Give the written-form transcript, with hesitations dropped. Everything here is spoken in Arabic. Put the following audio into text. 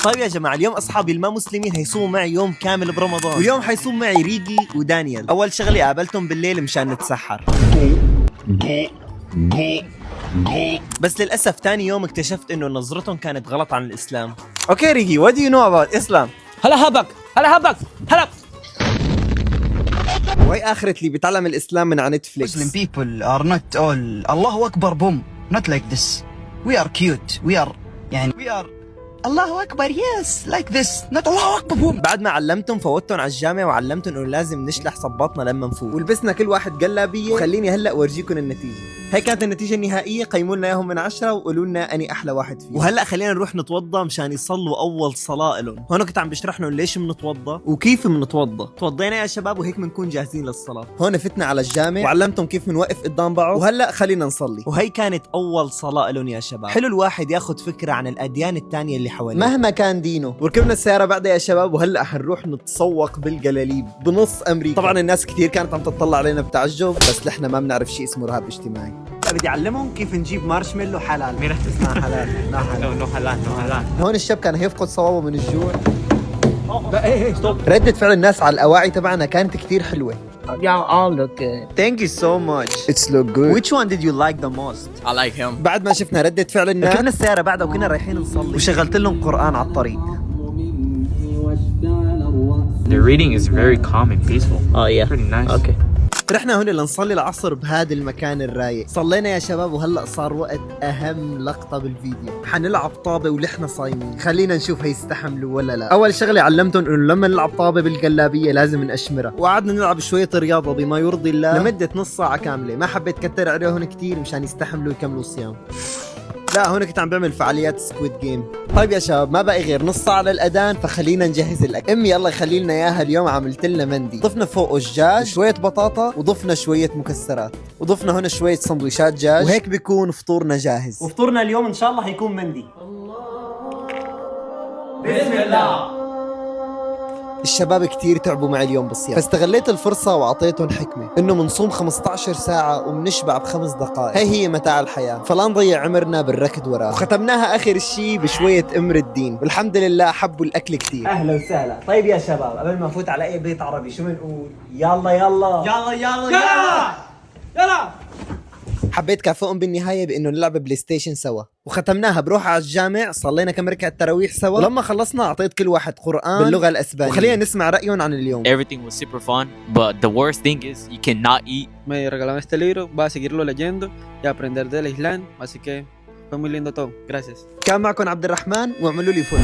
طيب يا جماعة، اليوم أصحابي الما مسلمين هيصوموا معي يوم كامل برمضان، واليوم حيصوم معي ريجي ودانيال. أول شغلة قابلتهم بالليل مشان نتسحر، بس للأسف تاني يوم اكتشفت إنه نظرتهم كانت غلط عن الإسلام. Okay ريجي, what do you know about Islam? هلا هبك هلا هبك هلا. وهي آخرة اللي بيتعلم الإسلام من على نتفليكس. Muslim people are not all Allahu Akbar boom, not like this. We are cute. We are Allahu Akbar, yes, like this, not Allahu Akbar boom. بعد ما علمتهم فوتهم على الجامع وعلمتهم انه لازم نشلح صباطنا لما نفوق، ولبسنا كل واحد قلابيه، وخليني هلا اورجيكم النتيجه. هي كانت النتيجه النهائيه، قيموا لنا اياهم من 10 وقولوا لنا اني احلى واحد فيهم. وهلا خلينا نروح نتوضا مشان يصلوا اول صلاه لهم. هون كنت عم بشرح لهم ليش بنتوضا وكيف بنتوضا. توضينا يا شباب وهيك بنكون جاهزين للصلاه. هون فتنا على الجامع وعلمتهم كيف بنوقف قدام بعض، وهلا خلينا نصلي. وهي كانت اول صلاه لهم يا شباب. حلو الواحد ياخذ فكره عن الاديان الثانيه اللي حواليه مهما كان دينه. وركبنا السياره بعدها يا شباب، وهلا حنروح نتسوق بالجلاليب بنص امريكا. طبعا الناس كثير كانت عم تطلع علينا بتعجب، بس نحن ما بنعرف شيء اسمه رهاب اجتماعي. بدي اعلمهم كيف نجيب مارشميلو حلال. مين رح تسمع حلال؟ لا حلال. نو حلال نو حلال. هون الشاب كان هيفقد صوابه من الجوع. ردة فعل الناس على الأواعي تبعنا كانت كثير حلوة. Y'all all look good. Thank you so much. It's look good. Which one did you like the most? I like him. بعد ما شفنا ردة فعل الناس ركبنا السيارة بعدها وكنا رايحين نصلي، وشغلت لهم قرآن على الطريق. The reading is very calm and peaceful. Oh yeah. Pretty nice. Okay. رحنا هون لنصلي العصر بهذا المكان الرايق. صلينا يا شباب، وهلا صار وقت اهم لقطة بالفيديو. حنلعب طابة ولحنا صايمين. خلينا نشوف هيستحملوا ولا لا. اول شغلة علمتهم انه لما نلعب طابة بالقلابية لازم نقشمرها، وقعدنا نلعب شوية رياضة بما يرضي الله لمدة نص ساعة كاملة. ما حبيت كتر عليهم كتير مشان يستحملوا يكملوا الصيام. لا هون كنت عم بعمل فعاليات سكويد جيم. طيب يا شباب، ما بقي غير نص ساعة للأذان، فخلينا نجهز الأكل. أمي الله يخلي لنا إياها اليوم عملت لنا مندي، ضفنا فوقه دجاج شوية بطاطا، وضفنا شوية مكسرات، وضفنا هون شوية سندويشات دجاج، وهيك بيكون فطورنا جاهز. وفطورنا اليوم إن شاء الله حيكون مندي. بسم الله. الشباب كتير تعبوا معي اليوم بالصيام، فاستغليت الفرصة وعطيتهم حكمة انه منصوم 15 ساعة ومنشبع ب5 دقائق. هي متاع الحياة، فلا نضيع عمرنا بالركض وراه. وختمناها اخر شي بشوية امر الدين، والحمد لله حبوا الاكل كتير. اهلا وسهلا. طيب يا شباب، قبل ما نفوت على اي بيت عربي شو بنقول؟ يلا يلا يلا يلا يلا يلا. حبيت كافئهم بالنهاية بإنه نلعب بلاي ستيشن سوا، وختمناها بروح على الجامع، صلينا كم ركعة تراويح سوا، ولما خلصنا أعطيت كل واحد قرآن باللغة الأسبانية. وخلينا نسمع رأيهم عن اليوم. Everything was super fun, but the worst thing is you cannot eat. Me regalaron este libro, voy a seguirlo leyendo y aprender del Islam, así que fue muy lindo todo. Gracias. كان معكم عبد الرحمن، واعملوا لي فولو.